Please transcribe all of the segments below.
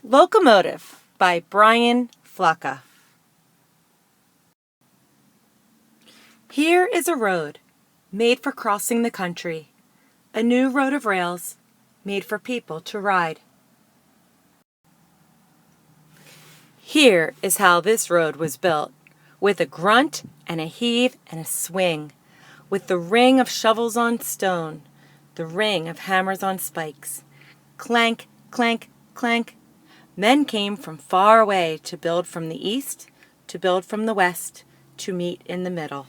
Locomotive by Brian Floca. Here is a road made for crossing the country, a new road of rails made for people to ride. Here is how this road was built, with a grunt and a heave and a swing, with the ring of shovels on stone, the ring of hammers on spikes. Clank, clank, clank. Men came from far away to build from the east, to build from the west, to meet in the middle.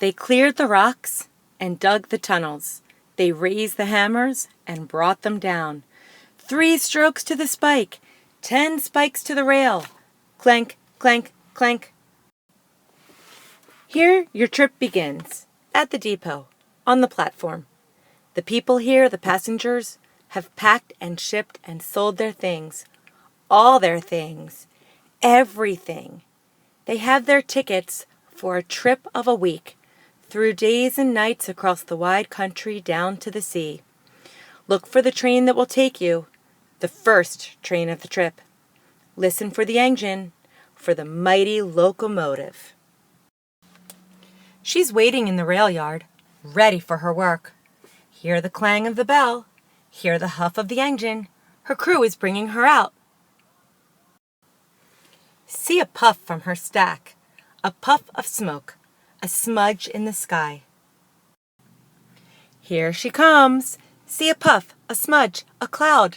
They cleared the rocks and dug the tunnels. They raised the hammers and brought them down. 3 strokes to the spike, 10 spikes to the rail. Clank, clank, clank. Here your trip begins, at the depot, on the platform. The people here, the passengers, have packed and shipped and sold their things, all their things, everything. They have their tickets for a trip of a week, through days and nights across the wide country down to the sea. Look for the train that will take you, the first train of the trip. Listen for the engine, for the mighty locomotive. She's waiting in the rail yard, ready for her work. Hear the clang of the bell. Hear the huff of the engine. Her crew is bringing her out. See a puff from her stack, a puff of smoke, a smudge in the sky. Here she comes. See a puff, a smudge, a cloud.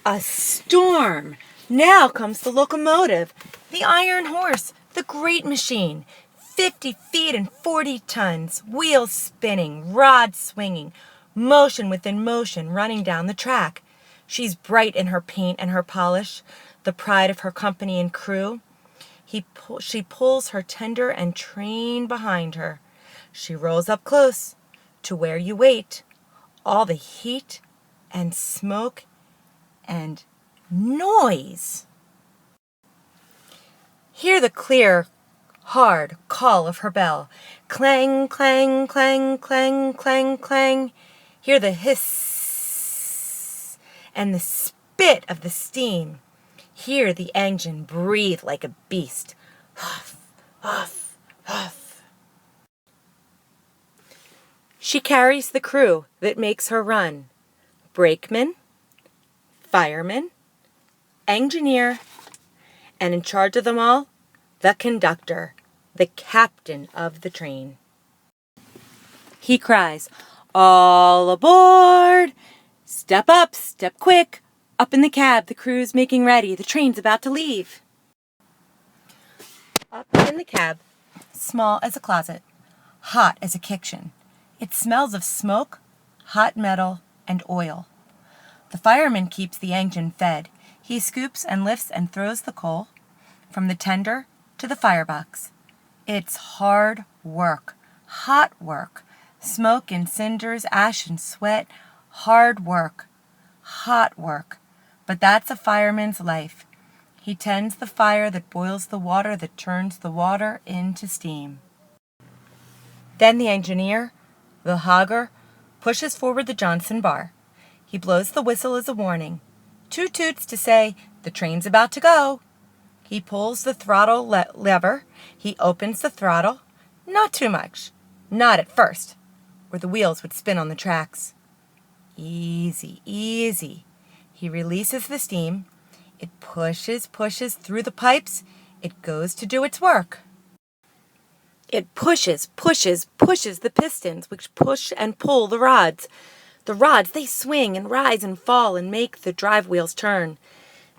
A storm. Now comes the locomotive, the iron horse, the great machine. 50 feet and 40 tons, wheels spinning, rods swinging, motion within motion running down the track. She's bright in her paint and her polish, the pride of her company and crew. She pulls her tender and train behind her. She rolls up close to where you wait. All the heat and smoke and noise. Hear the clear, hard call of her bell. Clang, clang, clang, clang, clang, clang. Hear the hiss and the spit of the steam. Hear the engine breathe like a beast. Huff, huff, huff. She carries the crew that makes her run. Brakeman, fireman, engineer, and in charge of them all, the conductor, the captain of the train. He cries, "All aboard! Step up, step quick! Up in the cab, the crew's making ready, the train's about to leave." Up in the cab, small as a closet, hot as a kitchen. It smells of smoke, hot metal, and oil. The fireman keeps the engine fed. He scoops and lifts and throws the coal from the tender to the firebox. It's hard work, hot work, smoke and cinders, ash and sweat, hard work, hot work. But that's a fireman's life. He tends the fire that boils the water that turns the water into steam. Then the engineer, the hogger, pushes forward the Johnson bar. He blows the whistle as a warning. 2 toots to say, the train's about to go. He pulls the throttle lever. He opens the throttle. Not too much. Not at first, or the wheels would spin on the tracks. Easy, easy. He releases the steam. It pushes through the pipes. It goes to do its work. It pushes the pistons, which push and pull the rods. The rods, they swing and rise and fall and make the drive wheels turn.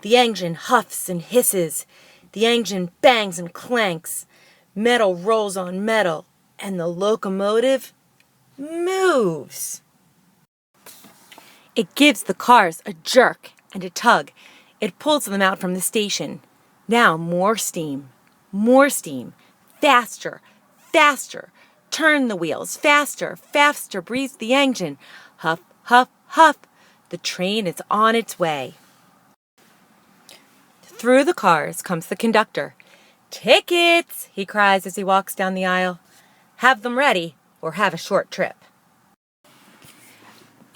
The engine huffs and hisses. The engine bangs and clanks. Metal rolls on metal, and the locomotive moves. It gives the cars a jerk and a tug. It pulls them out from the station. Now more steam, faster, faster. Turn the wheels, faster, faster breathes the engine. Huff, huff, huff. The train is on its way. Through the cars comes the conductor. "Tickets," he cries as he walks down the aisle. "Have them ready or have a short trip."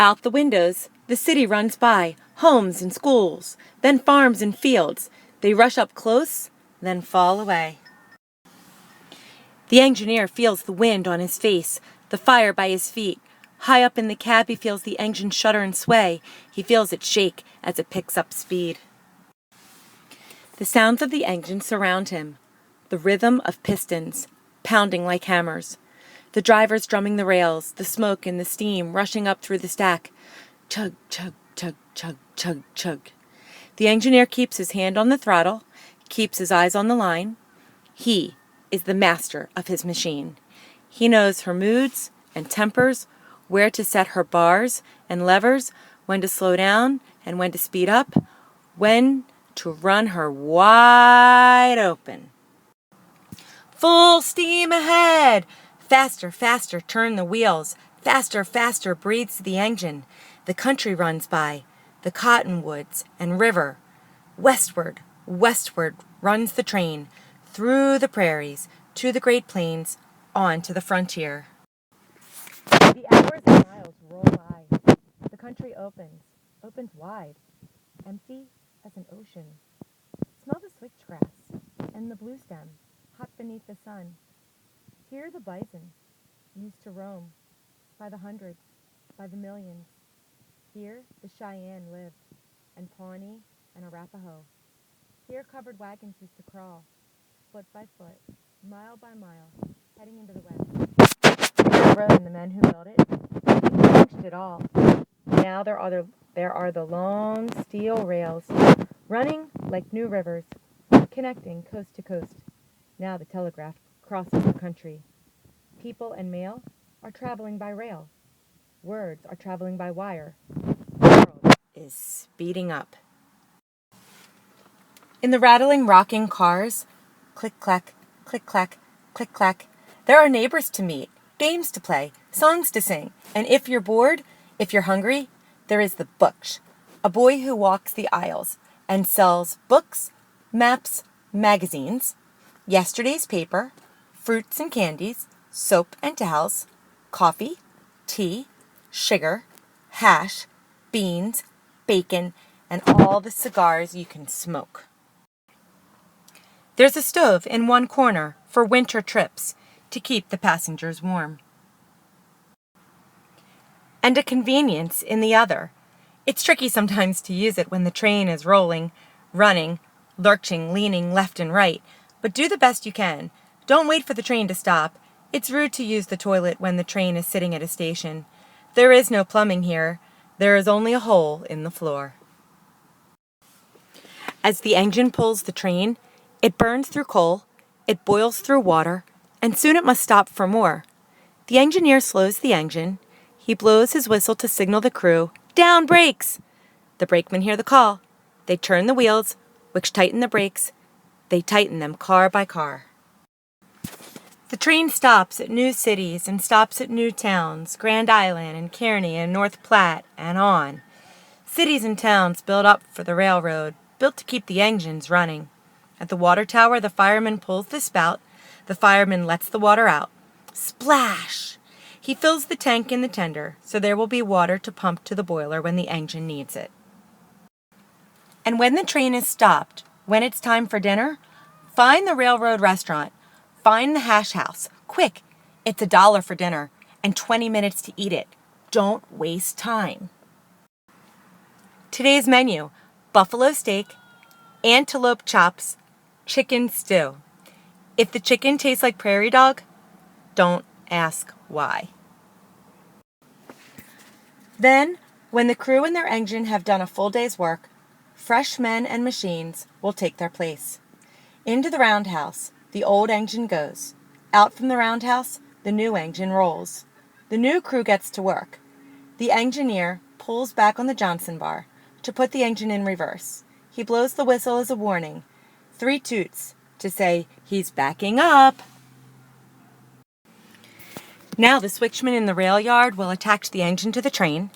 Out the windows, the city runs by, homes and schools, then farms and fields. They rush up close, then fall away. The engineer feels the wind on his face, the fire by his feet. High up in the cab he feels the engine shudder and sway. He feels it shake as it picks up speed. The sounds of the engine surround him, the rhythm of pistons, pounding like hammers. The drivers drumming the rails, the smoke and the steam rushing up through the stack. Chug, chug, chug, chug, chug, chug. The engineer keeps his hand on the throttle, keeps his eyes on the line. He is the master of his machine. He knows her moods and tempers, where to set her bars and levers, when to slow down and when to speed up, when to run her wide open. Full steam ahead! Faster, faster turn the wheels. Faster, faster breathes the engine. The country runs by, the cottonwoods and river. Westward, westward runs the train, through the prairies, to the Great Plains, on to the frontier. The hours and miles roll by. The country opens wide, empty as an ocean. Smell the switchgrass and the blue stem, hot beneath the sun. Hear the bison, used to roam, by the hundreds, by the millions. Here the Cheyenne lived, and Pawnee and Arapaho. Here covered wagons used to crawl, foot by foot, mile by mile, heading into the west. The road and the men who built it changed it all. Now there are the long steel rails, running like new rivers, connecting coast to coast. Now the telegraph crosses the country. People and mail are traveling by rail. Words are traveling by wire. The world is speeding up. In the rattling, rocking cars, click-clack, click-clack, click-clack, there are neighbors to meet, games to play, songs to sing, and if you're bored, if you're hungry, there is the Butch, a boy who walks the aisles and sells books, maps, magazines, yesterday's paper, fruits and candies, soap and towels, coffee, tea, sugar, hash, beans, bacon, and all the cigars you can smoke. There's a stove in one corner for winter trips to keep the passengers warm. And a convenience in the other. It's tricky sometimes to use it when the train is rolling, running, lurching, leaning left and right, but do the best you can. Don't wait for the train to stop. It's rude to use the toilet when the train is sitting at a station. There is no plumbing here. There is only a hole in the floor. As the engine pulls the train, it burns through coal, it boils through water, and soon it must stop for more. The engineer slows the engine. He blows his whistle to signal the crew, "Down brakes!" The brakemen hear the call. They turn the wheels, which tighten the brakes. They tighten them car by car. The train stops at new cities and stops at new towns, Grand Island and Kearney and North Platte and on. Cities and towns built up for the railroad, built to keep the engines running. At the water tower, the fireman pulls the spout. The fireman lets the water out. Splash! He fills the tank in the tender, so there will be water to pump to the boiler when the engine needs it. And when the train is stopped, when it's time for dinner, find the railroad restaurant. Find the hash house. Quick! It's $1 for dinner and 20 minutes to eat it. Don't waste time. Today's menu: buffalo steak, antelope chops, chicken stew. If the chicken tastes like prairie dog, don't ask why. Then, when the crew and their engine have done a full day's work, fresh men and machines will take their place. Into the roundhouse, the old engine goes. Out from the roundhouse, the new engine rolls. The new crew gets to work. The engineer pulls back on the Johnson bar to put the engine in reverse. He blows the whistle as a warning. 3 toots to say he's backing up. Now the switchman in the rail yard will attach the engine to the train.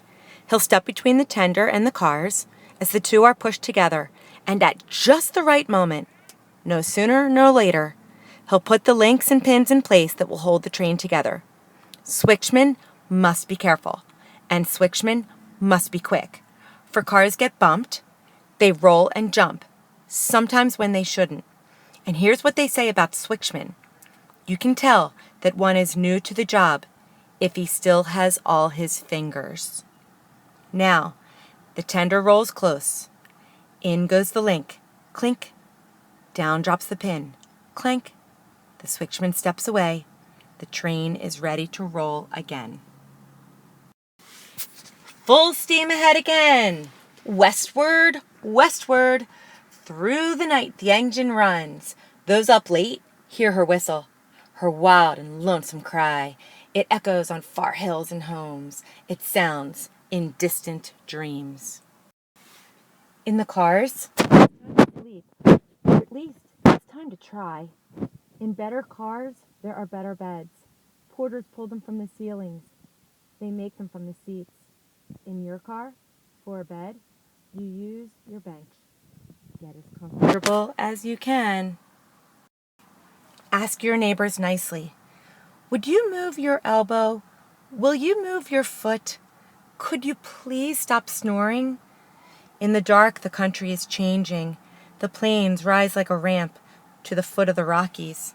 He'll step between the tender and the cars as the two are pushed together, and at just the right moment, no sooner, no later, he'll put the links and pins in place that will hold the train together. Switchmen must be careful, And switchmen must be quick, for cars get bumped, they roll and jump, sometimes when they shouldn't. And here's what they say about switchmen. You can tell that one is new to the job if he still has all his fingers. Now, the tender rolls close. In goes the link. Clink. Down drops the pin. Clank. The switchman steps away. The train is ready to roll again. Full steam ahead again. Westward, westward. Through the night the engine runs. Those up late hear her whistle, her wild and lonesome cry. It echoes on far hills and homes. It sounds in distant dreams. In the cars, it's time to sleep, or at least it's time to try. In better cars, there are better beds. Porters pull them from the ceilings. They make them from the seats. In your car, for a bed, you use your bench. Get as comfortable as you can. Ask your neighbors nicely. Would you move your elbow? Will you move your foot? Could you please stop snoring? In the dark, the country is changing. The plains rise like a ramp to the foot of the Rockies.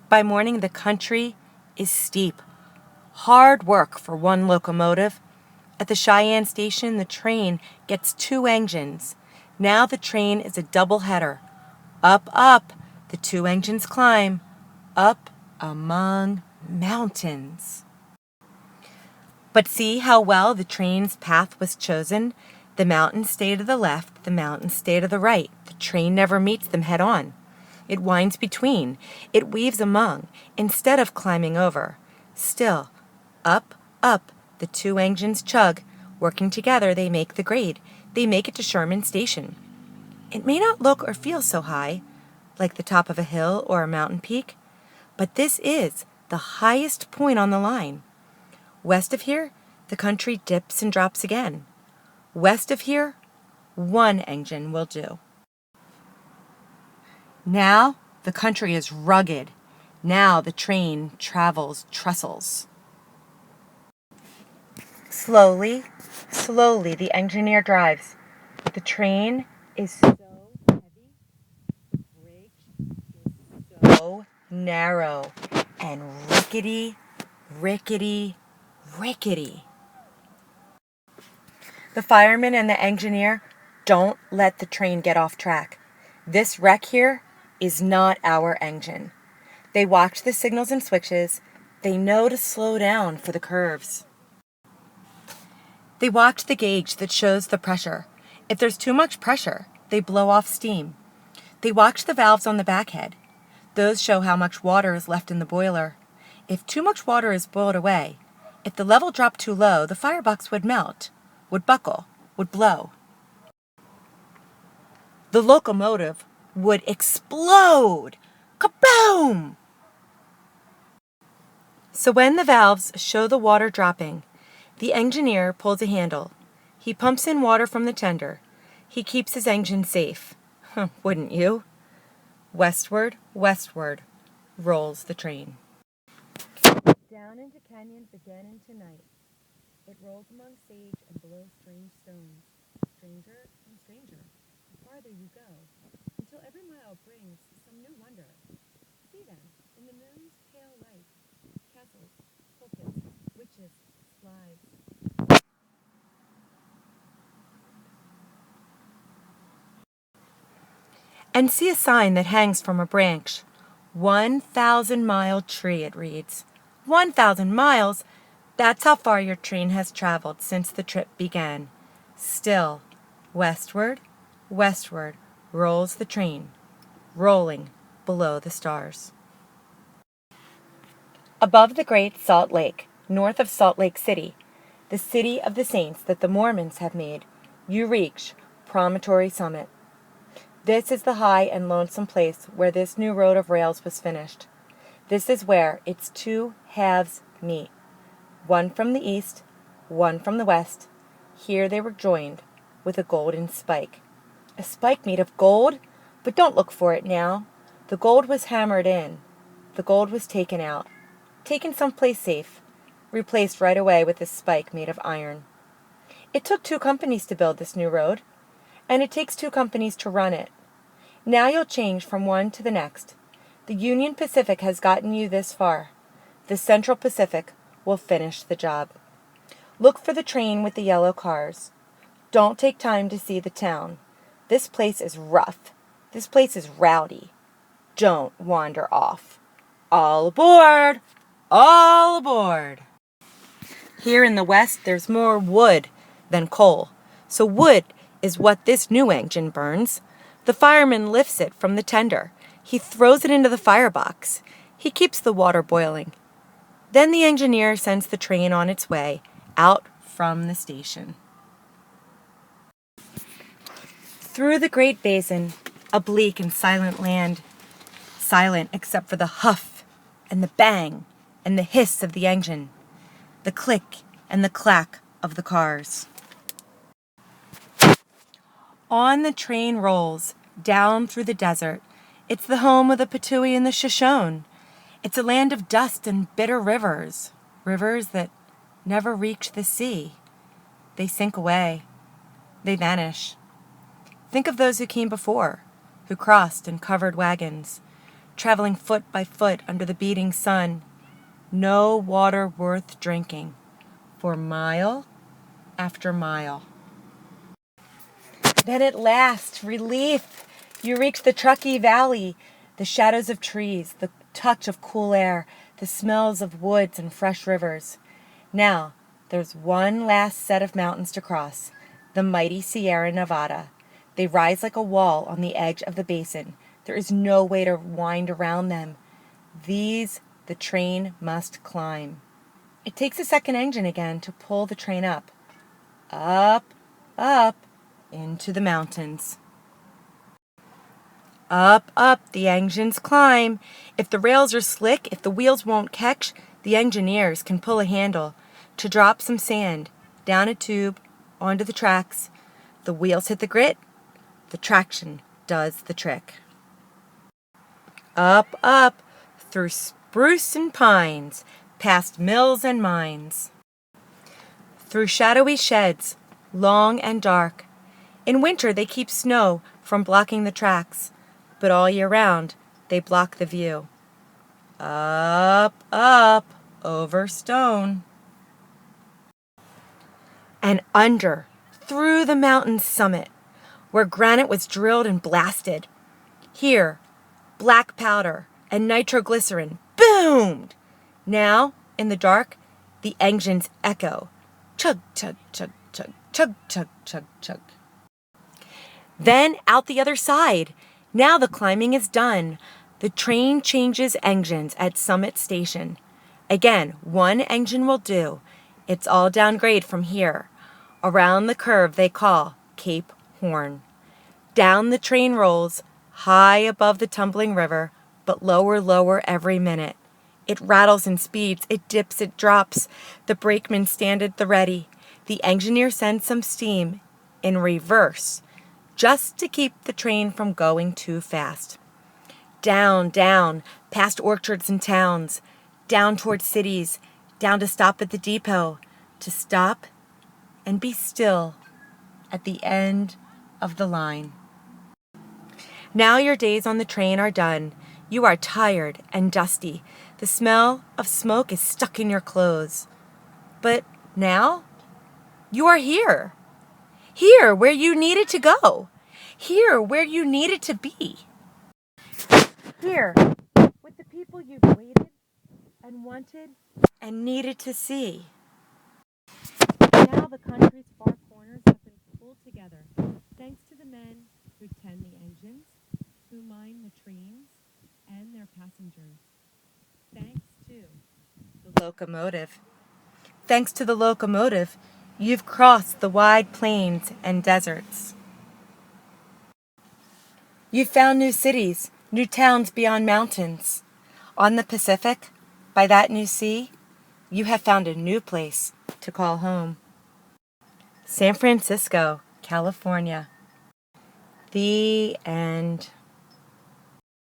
By morning, the country is steep. Hard work for one locomotive. At the Cheyenne station, the train gets 2 engines. Now the train is a double header. Up, up, the 2 engines climb. Up among mountains. But see how well the train's path was chosen? The mountains stay to the left, the mountains stay to the right. The train never meets them head on. It winds between, it weaves among, instead of climbing over. Still, up, up, the 2 engines chug. Working together, they make the grade. They make it to Sherman Station. It may not look or feel so high, like the top of a hill or a mountain peak, but this is the highest point on the line. West of here, the country dips and drops again. West of here, 1 engine will do. Now the country is rugged. Now the train travels trestles. Slowly, slowly the engineer drives. The train is so heavy, the bridge is so narrow and rickety, rickety, rickety. The fireman and the engineer don't let the train get off track. This wreck here is not our engine. They watch the signals and switches. They know to slow down for the curves. They watch the gauge that shows the pressure. If there's too much pressure, they blow off steam. They watch the valves on the backhead. Those show how much water is left in the boiler. If too much water is boiled away, if the level dropped too low, the firebox would melt, would buckle, would blow. The locomotive would explode. Kaboom! So when the valves show the water dropping, the engineer pulls a handle. He pumps in water from the tender. He keeps his engine safe. Wouldn't you? Westward, westward, rolls the train. Down into canyons again into night. It rolls among sage and below strange stones. Stranger and stranger, the farther you go, until every mile brings some new wonder. See them in the moon's pale light. Castles, pulpits, witches, slides. And see a sign that hangs from a branch. 1,000-mile tree, it reads. 1,000 miles? That's how far your train has traveled since the trip began. Still, westward, westward rolls the train, rolling below the stars. Above the Great Salt Lake, north of Salt Lake City, the city of the saints that the Mormons have made, you reach Promontory Summit. This is the high and lonesome place where this new road of rails was finished. This is where its 2 halves meet. One from the east, one from the west. Here they were joined with a golden spike. A spike made of gold? But don't look for it now. The gold was hammered in. The gold was taken out. Taken someplace safe. replaced right away with a spike made of iron. It took 2 companies to build this new road, and it takes 2 companies to run it. Now you'll change from one to the next. The Union Pacific has gotten you this far. The Central Pacific will finish the job. Look for the train with the yellow cars. Don't take time to see the town. This place is rough. This place is rowdy. Don't wander off. All aboard! All aboard! Here in the West, there's more wood than coal. So wood is what this new engine burns. The fireman lifts it from the tender. He throws it into the firebox. He keeps the water boiling. Then the engineer sends the train on its way out from the station. Through the Great Basin, a bleak and silent land, silent except for the huff and the bang and the hiss of the engine, the click and the clack of the cars. On the train rolls, down through the desert. It's the home of the Patui and the Shoshone. It's a land of dust and bitter rivers, rivers that never reach the sea. They sink away. They vanish. Think of those who came before, who crossed in covered wagons, traveling foot by foot under the beating sun. No water worth drinking, for mile after mile. Then at last, relief! You reach the Truckee Valley, the shadows of trees, the touch of cool air, the smells of woods and fresh rivers. Now, there's one last set of mountains to cross, the mighty Sierra Nevada. They rise like a wall on the edge of the basin. There is no way to wind around them. These the train must climb. It takes a second engine again to pull the train up, up, into the mountains. Up, the engines climb. If the rails are slick, if the wheels won't catch, the engineers can pull a handle to drop some sand down a tube onto the tracks. The wheels hit the grit. The traction does the trick. Up, through spruce and pines, past mills and mines. Through shadowy sheds, long and dark. In winter they keep snow from blocking the tracks, but all year round they block the view. Up, over stone. And under, through the mountain's summit, where granite was drilled and blasted. Here, black powder and nitroglycerin boomed. Now, in the dark, the engines echo. Chug, chug, chug, chug, chug, chug, chug, chug. Then out the other side. Now the climbing is done. The train changes engines at Summit Station. Again, one engine will do. It's all downgrade from here. Around the curve they call Cape Horn. Down the train rolls, high above the tumbling river, but lower every minute. It rattles and speeds, it dips, it drops. The brakemen stand at the ready. The engineer sends some steam in reverse, just to keep the train from going too fast. Down, past orchards and towns, down toward cities, down to stop at the depot, to stop and be still at the end of the line. Now your days on the train are done. You are tired and dusty. The smell of smoke is stuck in your clothes. But now, you are here. Here where you needed to go. Here where you needed to be. Here with the people you've waited and wanted and needed to see. Now the country's far corners have been pulled together, thanks to the men who tend the engines, who mind the trains and their passengers. Thanks to the locomotive. Thanks to the locomotive, you've crossed the wide plains and deserts. You've found new cities, new towns beyond mountains. On the Pacific, by that new sea, you have found a new place to call home. San Francisco, California. The end.